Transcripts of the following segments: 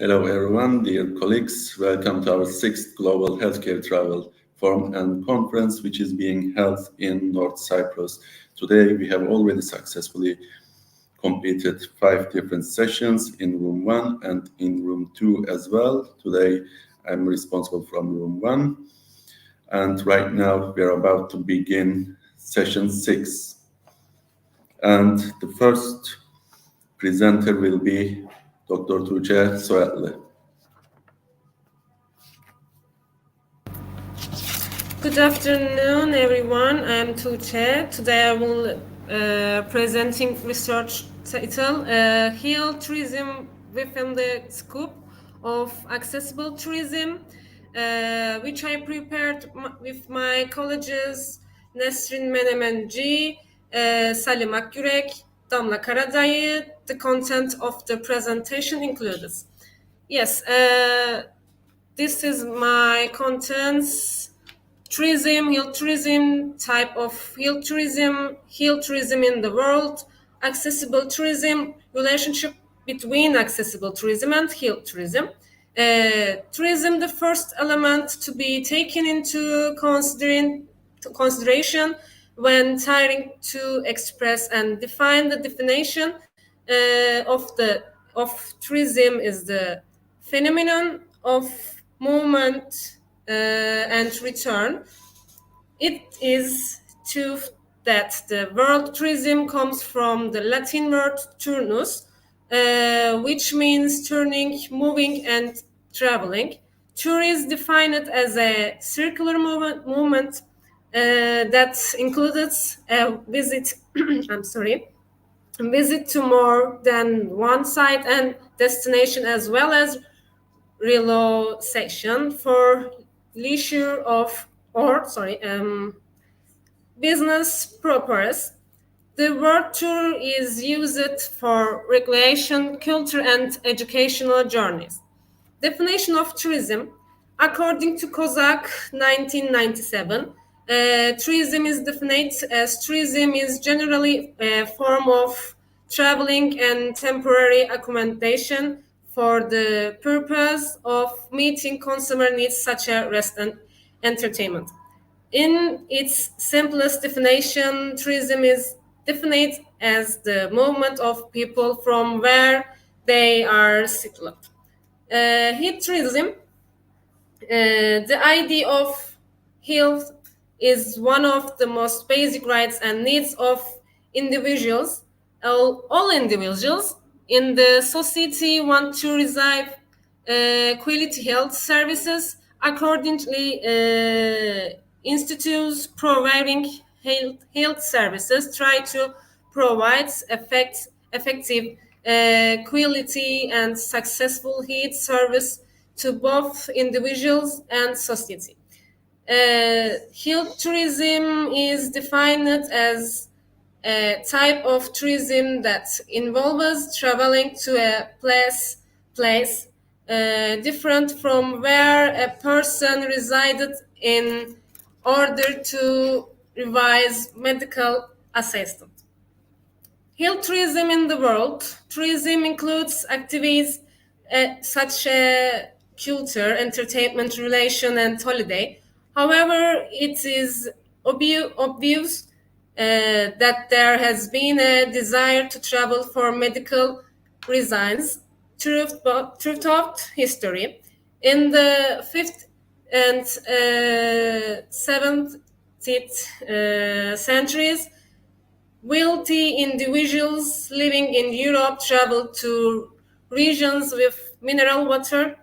Hello everyone, dear colleagues. Welcome to our sixth Global Healthcare Travel Forum and Conference, which is being held in North Cyprus. Today we have already successfully completed 5 different sessions in room 1 and in room 2 as well. Today I'm responsible from room 1, and right now we are about to begin session 6. And the first presenter will be Dr. Tuğçe Soyatlı. Good afternoon, everyone. I'm Tuğçe. Today I will presenting research title Heal Tourism within the scope of accessible tourism, which I prepared with my colleagues Nesrin Menemenci, Salim Akgürek, Damla Karadayı. The content of the presentation includes. Yes, this is my contents. Tourism, hill tourism, type of hill tourism in the world, accessible tourism, relationship between accessible tourism and hill tourism. Tourism, the first element to be taken into consideration when trying to express and define the definition of tourism is the phenomenon of movement and return. It is true that the word tourism comes from the Latin word turnus, which means turning, moving, and traveling. Tour is defined as a circular movement that includes a visit. I'm sorry. Visit to more than one site and destination, as well as relocation for leisure business purpose. The word tour is used for recreation, culture, and educational journeys. Definition of tourism. According to Kozak 1997, tourism is defined as tourism is generally a form of traveling and temporary accommodation for the purpose of meeting consumer needs such as rest and entertainment. In its simplest definition, tourism is defined as the movement of people from where they are settled. Heat tourism, the idea of health is one of the most basic rights and needs of individuals. All individuals in the society want to receive quality health services. Accordingly, institutes providing health services try to provide effective, quality, and successful health service to both individuals and society. Health tourism is defined as a type of tourism that involves traveling to a place different from where a person resided in order to revise medical assistance. Health tourism in the world. Tourism includes activities such as culture, entertainment, relation, and holiday. However, it is obvious that there has been a desire to travel for medical reasons throughout history. In the 5th and 7th centuries, wealthy individuals living in Europe traveled to regions with mineral water,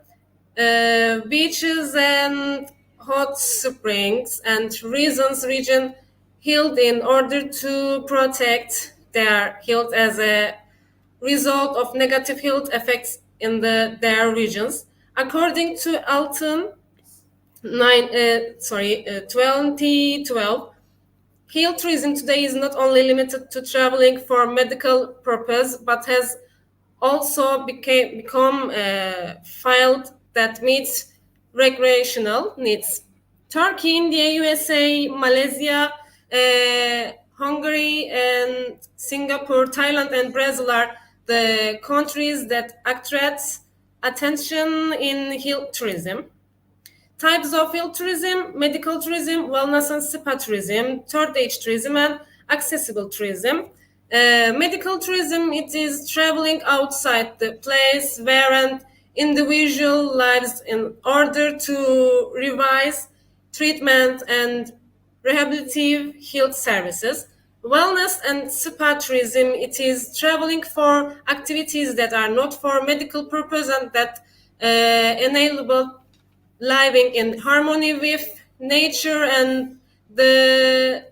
beaches, and hot springs, and region healed in order to protect their health as a result of negative health effects in their regions. According to Alton, 2012, health tourism today is not only limited to traveling for medical purpose, but has also become a field that meets recreational needs. Turkey, India, USA, Malaysia, Hungary, and Singapore, Thailand, and Brazil are the countries that attract attention in health tourism. Types of health tourism: medical tourism, wellness and spa tourism, third age tourism, and accessible tourism. Medical tourism, it is traveling outside the place where an individual lives in order to revise treatment and rehabilitative health services. Wellness and spa tourism, it is traveling for activities that are not for medical purpose and that enable living in harmony with nature and the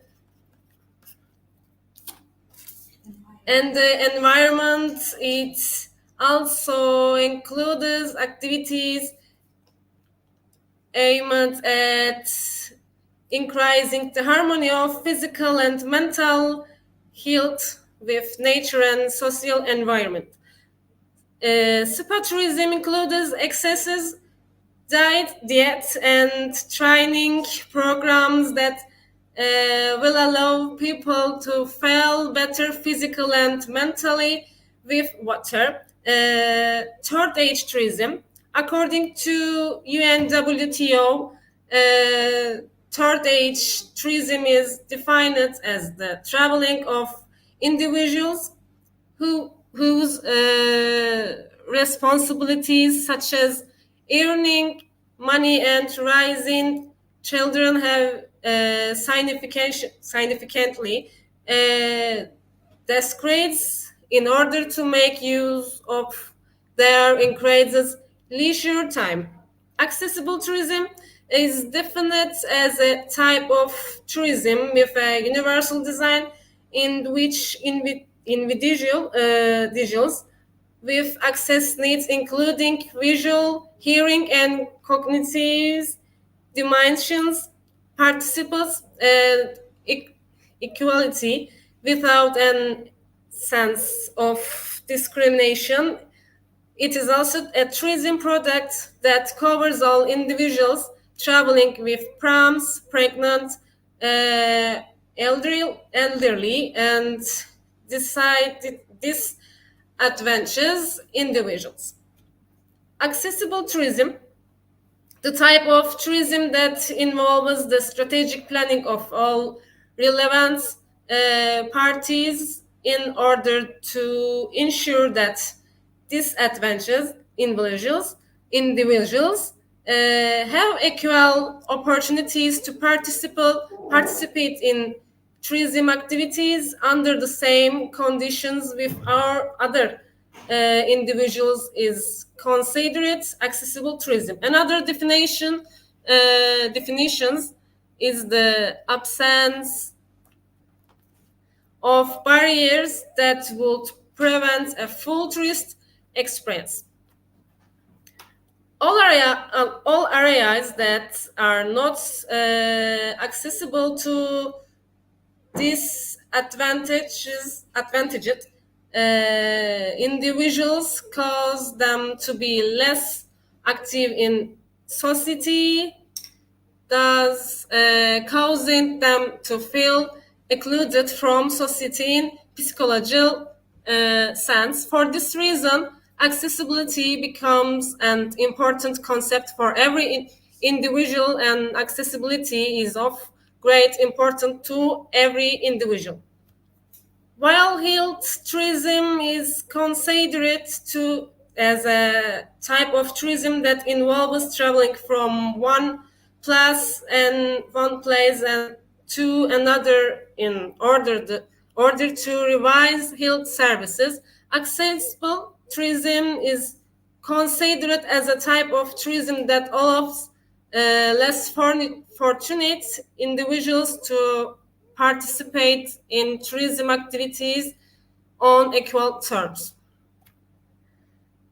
environment. It also includes activities aimed at increasing the harmony of physical and mental health with nature and social environment. Spa tourism includes excesses, diet and training programs that will allow people to feel better physically and mentally with water. Third age tourism, according to UNWTO, third age tourism is defined as the traveling of individuals whose responsibilities such as earning money and raising children have significantly decreased in order to make use of their increased leisure time. Accessible tourism is defined as a type of tourism with a universal design in which individuals with access needs including visual, hearing, and cognitive dimensions participate equality without a sense of discrimination. It is also a tourism product that covers all individuals traveling with prams, pregnant, elderly, and disadvantaged individuals. Accessible tourism, the type of tourism that involves the strategic planning of all relevant parties in order to ensure that disadvantaged individuals have equal opportunities to participate in tourism activities under the same conditions with our other individuals is considered accessible tourism. Another definitions is the absence of barriers that would prevent a full tourist experience. All areas that are not accessible to disadvantaged individuals cause them to be less active in society, thus causing them to feel excluded from society in psychological sense. For this reason, accessibility becomes an important concept for every individual, and accessibility is of great importance to every individual. While health tourism is considered as a type of tourism that involves traveling from one place and to another in order to revise health services, accessible tourism is considered as a type of tourism that allows less fortunate individuals to participate in tourism activities on equal terms.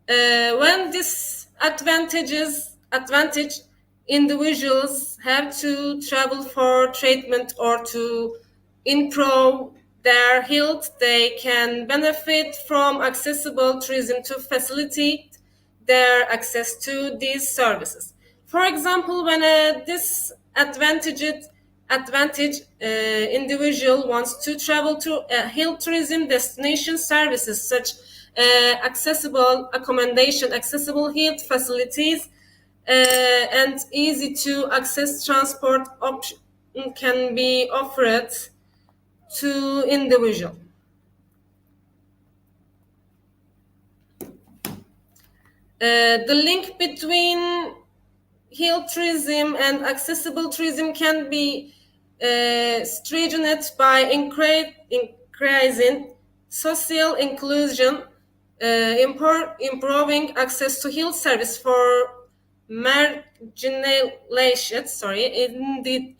When disadvantaged individuals have to travel for treatment or to improve their health, they can benefit from accessible tourism to facilitate their access to these services. For example, when a disadvantaged individual wants to travel to a health tourism destination, services such accessible accommodation, accessible health facilities, and easy to access transport option can be offered to individual. The link between health tourism and accessible tourism can be strengthened by increasing social inclusion, improving access to health service for marginalized in the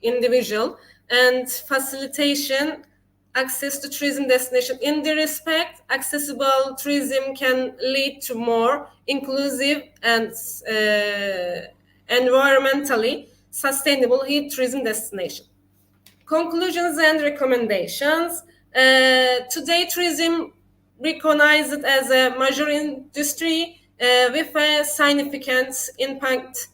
individual, and facilitation access to tourism destination. In the respect, accessible tourism can lead to more inclusive and environmentally sustainable health tourism destination. Conclusions and recommendations. Today, tourism recognized as a major industry with a significant impact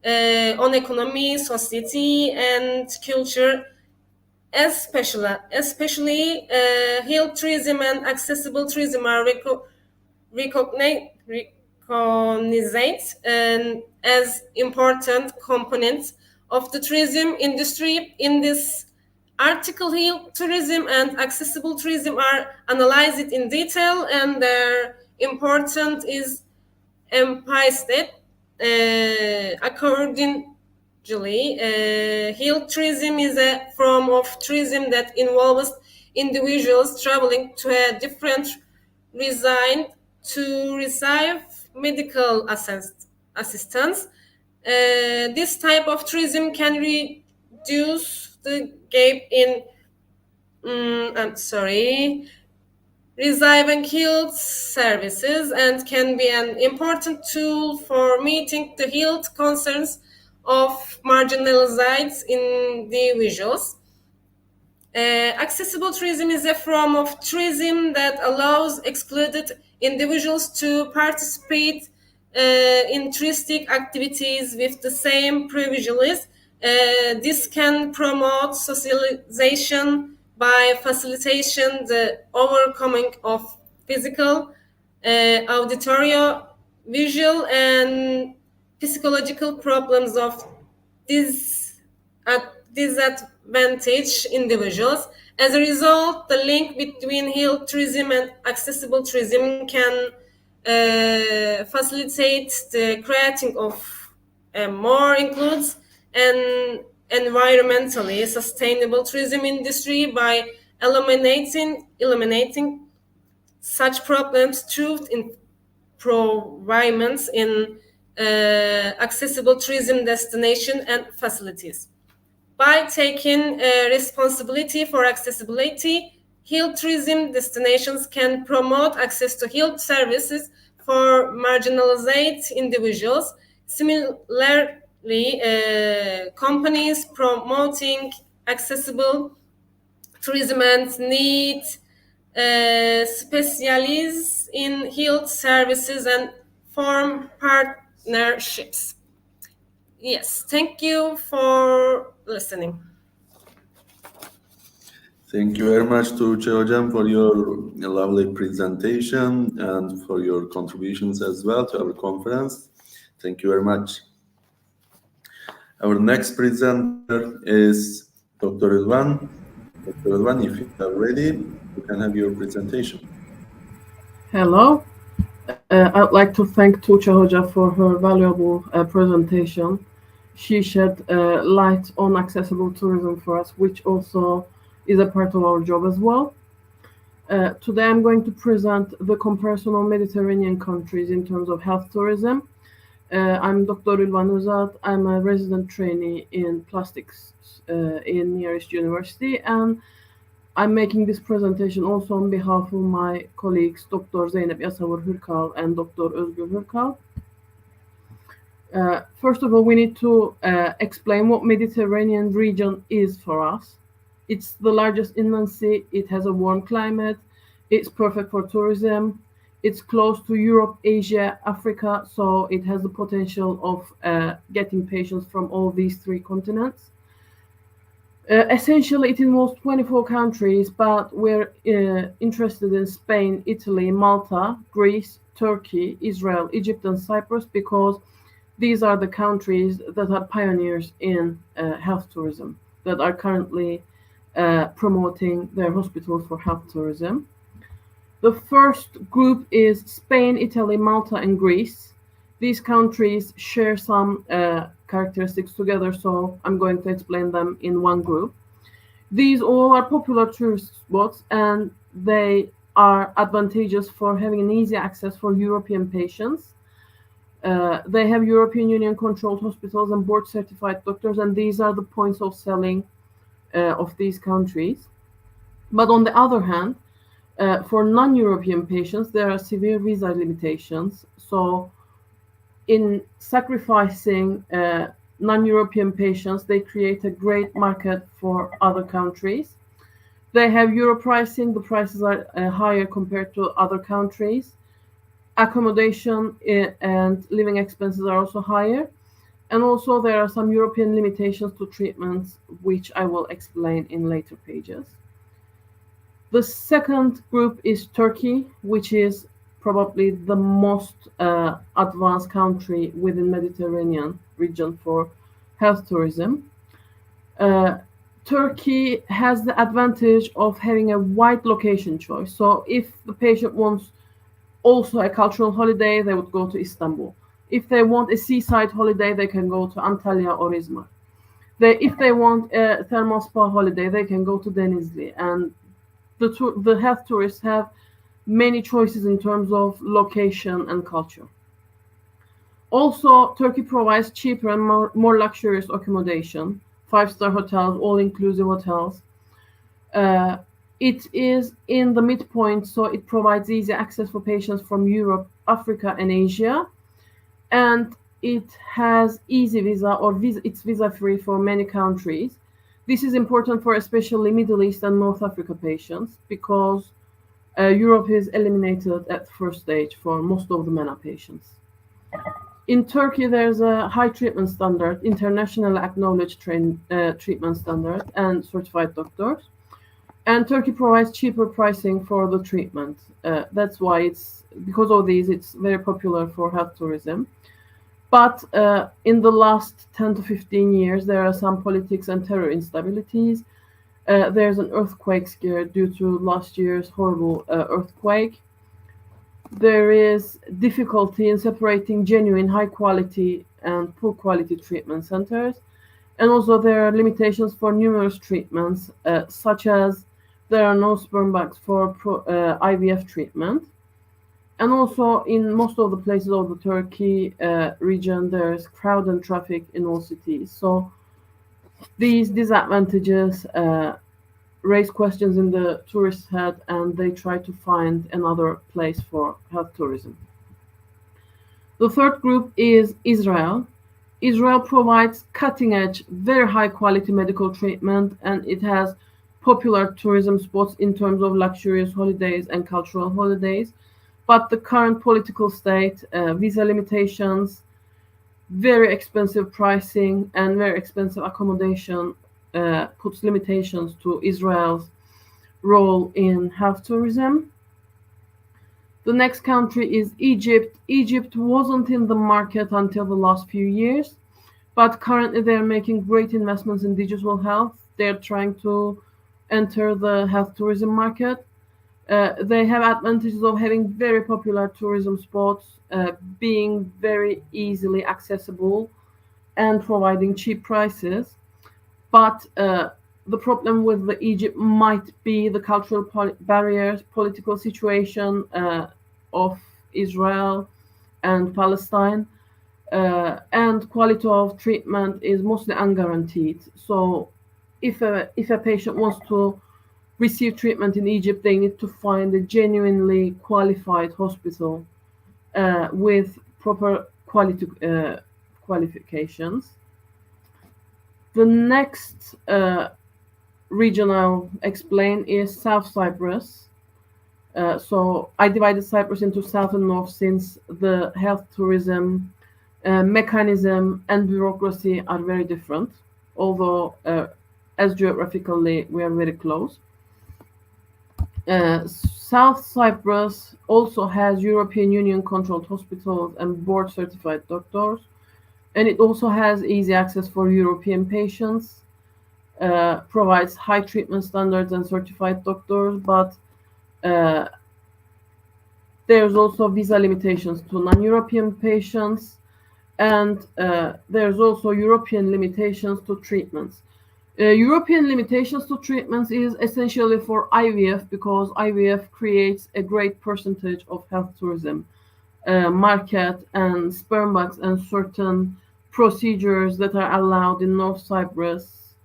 on economy, society, and culture. Especially health tourism and accessible tourism are recognized as important components of the tourism industry. In this article, health tourism and accessible tourism are analyzed in detail, and their importance is emphasized accordingly. Health tourism is a form of tourism that involves individuals traveling to a different region to receive medical assistance. This type of tourism can reduce the gap in receiving health services and can be an important tool for meeting the health concerns of marginalized individuals. Accessible tourism is a form of tourism that allows excluded individuals to participate in touristic activities with the same privileges. This can promote socialization by facilitation the overcoming of physical, auditory, visual, and physiological problems of disadvantaged individuals. As a result, the link between health tourism and accessible tourism can facilitate the creating of a more inclusive and environmentally sustainable tourism industry by eliminating such problems through improvements in accessible tourism destination and facilities. By taking responsibility for accessibility, health tourism destinations can promote access to health services for marginalized individuals. Similarly, companies promoting accessible tourism and need specialize in health services and form partnerships. Yes, thank you for listening. Thank you very much to Hocam for your lovely presentation and for your contributions as well to our conference. Thank you very much. Our next presenter is Dr. Ilvan. Dr. Ilvan, if you are ready, you can have your presentation. Hello. I'd like to thank Tuğçe Hoca for her valuable presentation. She shed light on accessible tourism for us, which also is a part of our job as well. Today I'm going to present the comparison of Mediterranean countries in terms of health tourism. I'm Dr. Ilvan Özat. I'm a resident trainee in plastics in nearest university, and I'm making this presentation also on behalf of my colleagues, Dr. Zeynep Yasavur Hürkal and Dr. Özgür Hürkal. First of all, we need to explain what Mediterranean region is for us. It's the largest inland sea. It has a warm climate. It's perfect for tourism. It's close to Europe, Asia, Africa, so it has the potential of getting patients from all these three continents. Essentially, it involves 24 countries, but we're interested in Spain, Italy, Malta, Greece, Turkey, Israel, Egypt, and Cyprus because these are the countries that are pioneers in health tourism, that are currently promoting their hospitals for health tourism. The first group is Spain, Italy, Malta, and Greece. These countries share some characteristics together, so I'm going to explain them in one group. These all are popular tourist spots, and they are advantageous for having an easy access for European patients. They have European Union controlled hospitals and board certified doctors, and these are the points of selling of these countries. But on the other hand, for non-European patients, there are severe visa limitations. So in sacrificing non-European patients, they create a great market for other countries. They have Euro pricing. The prices are higher compared to other countries. Accommodation and living expenses are also higher. And also there are some European limitations to treatments, which I will explain in later pages. The second group is Turkey, which is probably the most advanced country within Mediterranean region for health tourism. Turkey has the advantage of having a wide location choice. So if the patient wants also a cultural holiday, they would go to Istanbul. If they want a seaside holiday, they can go to Antalya or Izmir. If they want a thermal spa holiday, they can go to Denizli. And the health tourists have many choices in terms of location and culture. Also, Turkey provides cheaper and more luxurious accommodation, 5-star hotels, all-inclusive hotels. It is in the midpoint, so it provides easy access for patients from Europe, Africa, and Asia. And it has easy visa, or it's visa-free for many countries. This is important for especially Middle East and North Africa patients because Europe is eliminated at first stage for most of the MENA patients. In Turkey, there's a high treatment standard, internationally acknowledged treatment standard, and certified doctors. And Turkey provides cheaper pricing for the treatment. That's why because of these, it's very popular for health tourism. But in the last 10 to 15 years, there are some politics and terror instabilities. There's an earthquake scare due to last year's horrible earthquake. There is difficulty in separating genuine high quality and poor quality treatment centers. And also there are limitations for numerous treatments, such as there are no sperm banks for IVF treatment. And also in most of the places of the Turkey region, there's crowd and traffic in all cities. So these disadvantages raise questions in the tourist's head, and they try to find another place for health tourism. The third group is Israel. Israel provides cutting-edge, very high-quality medical treatment, and it has popular tourism spots in terms of luxurious holidays and cultural holidays. But the current political state, visa limitations, very expensive pricing, and very expensive accommodation puts limitations to Israel's role in health tourism. The next country is Egypt. Egypt wasn't in the market until the last few years, but currently they're making great investments in digital health. They're trying to enter the health tourism market. They have advantages of having very popular tourism spots, being very easily accessible, and providing cheap prices. But the problem with Egypt might be the cultural barriers, political situation of Israel and Palestine, and quality of treatment is mostly unguaranteed. So if a patient wants to receive treatment in Egypt, they need to find a genuinely qualified hospital with proper quality qualifications. The next region I'll explain is South Cyprus. So I divided Cyprus into South and North since the health tourism mechanism and bureaucracy are very different, although as geographically we are very close. South Cyprus also has European Union controlled hospitals and board certified doctors, and it also has easy access for European patients, provides high treatment standards and certified doctors, but there's also visa limitations to non-European patients, and there's also European limitations to treatments. European limitations to treatments is essentially for IVF, because IVF creates a great percentage of health tourism market, and sperm banks and certain procedures that are allowed in North Cyprus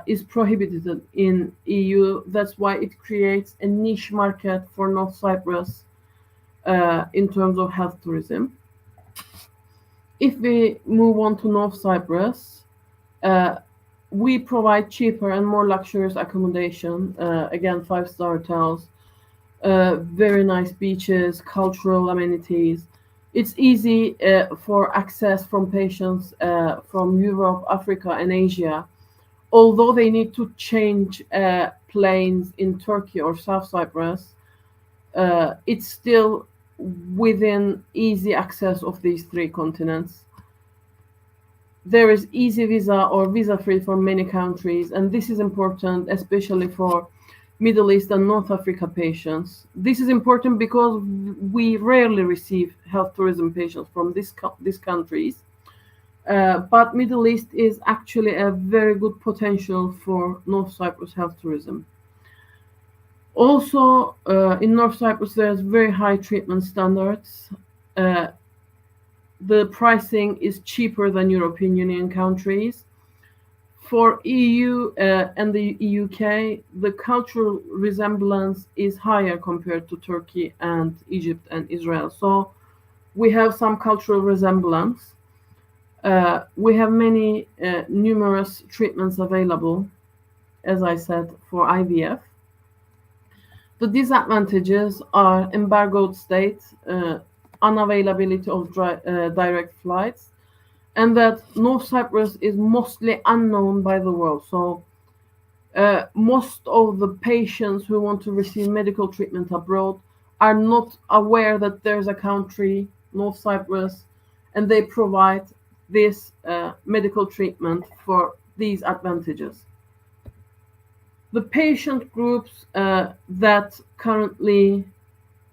is prohibited in EU. That's why it creates a niche market for North Cyprus in terms of health tourism. If we move on to North Cyprus, we provide cheaper and more luxurious accommodation, again 5-star hotels, very nice beaches, cultural amenities. It's easy for access from patients from Europe, Africa, and Asia. Although they need to change planes in Turkey or South Cyprus, it's still within easy access of these three continents. There is easy visa or visa-free for many countries, and this is important, especially for Middle East and North Africa patients. This is important because we rarely receive health tourism patients from these countries, but Middle East is actually a very good potential for North Cyprus health tourism. Also, in North Cyprus, there's very high treatment standards. The pricing is cheaper than European Union countries. For EU and the UK, the cultural resemblance is higher compared to Turkey and Egypt and Israel. So we have some cultural resemblance. We have many numerous treatments available, as I said, for IVF. The disadvantages are embargoed state, unavailability of direct flights, and that North Cyprus is mostly unknown by the world. So most of the patients who want to receive medical treatment abroad are not aware that there's a country, North Cyprus, and they provide this medical treatment for these advantages. The patient groups that currently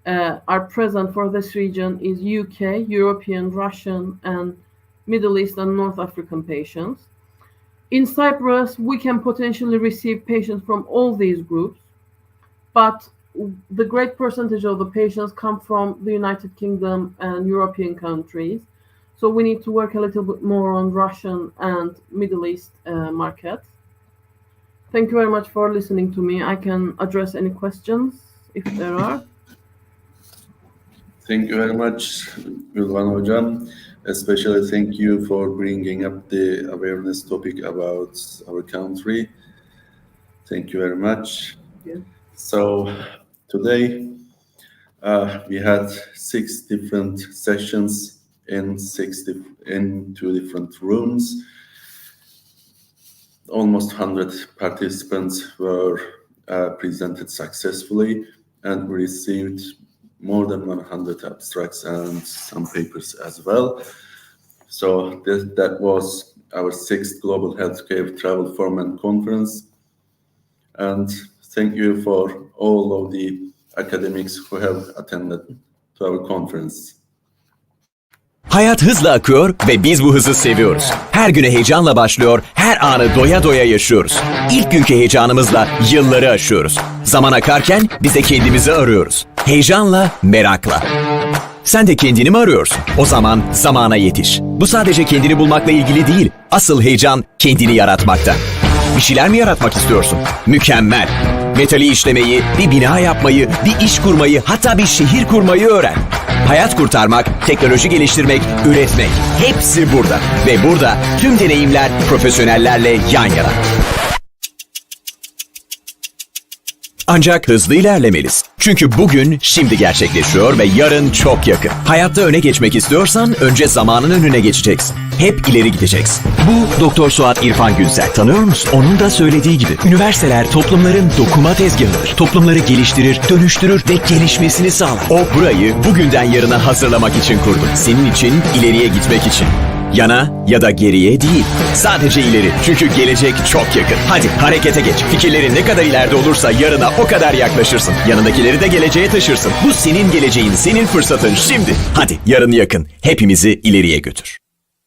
are present for this region is UK, European, Russian, and Middle East and North African patients. In Cyprus, we can potentially receive patients from all these groups, but the great percentage of the patients come from the United Kingdom and European countries. So we need to work a little bit more on Russian and Middle East markets. Thank you very much for listening to me. I can address any questions if there are. Thank you very much, Gülvan Hocam. Especially thank you for bringing up the awareness topic about our country. Thank you very much. Yeah. So today we had 6 different sessions in 2 different rooms. Almost 100 participants were presented successfully, and we received more than 100 abstracts and some papers as well. So that was our 6th Global Healthcare Travel Forum and Conference. And thank you for all of the academics who have attended to our conference. Hayat hızla akıyor ve biz bu hızı seviyoruz. Her güne heyecanla başlıyor, her anı doya doya yaşıyoruz. İlk günkü heyecanımızla yılları aşıyoruz. Zaman akarken biz de kendimizi arıyoruz. Heyecanla, merakla. Sen de kendini mi arıyorsun? O zaman zamana yetiş. Bu sadece kendini bulmakla ilgili değil. Asıl heyecan kendini yaratmakta. Bir şeyler mi yaratmak istiyorsun? Mükemmel. Metali işlemeyi, bir bina yapmayı, bir iş kurmayı, hatta bir şehir kurmayı öğren. Hayat kurtarmak, teknoloji geliştirmek, üretmek. Hepsi burada. Ve burada tüm deneyimler profesyonellerle yan yana. Ancak hızlı ilerlemelisin. Çünkü bugün şimdi gerçekleşiyor ve yarın çok yakın. Hayatta öne geçmek istiyorsan önce zamanın önüne geçeceksin. Hep ileri gideceksin. Bu Doktor Suat İrfan Günsel. Tanıyor musun? Onun da söylediği gibi. Üniversiteler toplumların dokuma tezgahıdır. Toplumları geliştirir, dönüştürür ve gelişmesini sağlar. O burayı bugünden yarına hazırlamak için kurdu. Senin için, ileriye gitmek için. Yana ya da geriye değil. Sadece ileri. Çünkü gelecek çok yakın. Hadi harekete geç. Fikirlerin ne kadar ileride olursa yarına o kadar yaklaşırsın. Yanındakileri de geleceğe taşırsın. Bu senin geleceğin, senin fırsatın şimdi. Hadi yarın yakın. Hepimizi ileriye götür.